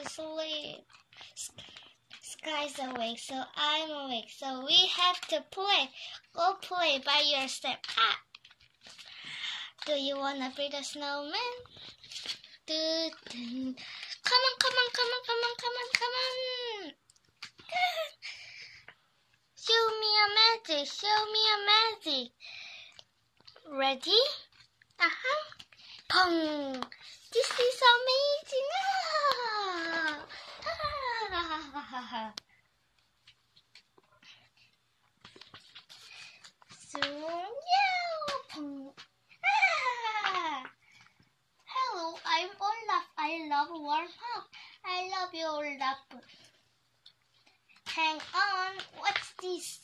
to sleep. Sky's awake, so I'm awake. So we have to play. Go play by yourself. Ah. Do you wanna be the snowman? Come on, come on, come on, come on, come on, come on. Show me a magic, show me a magic. Ready? Pong! This is amazing! So, yeah, pong! Hello, I'm Olaf. I love warm up. I love you, Olaf. Hang on, what's this?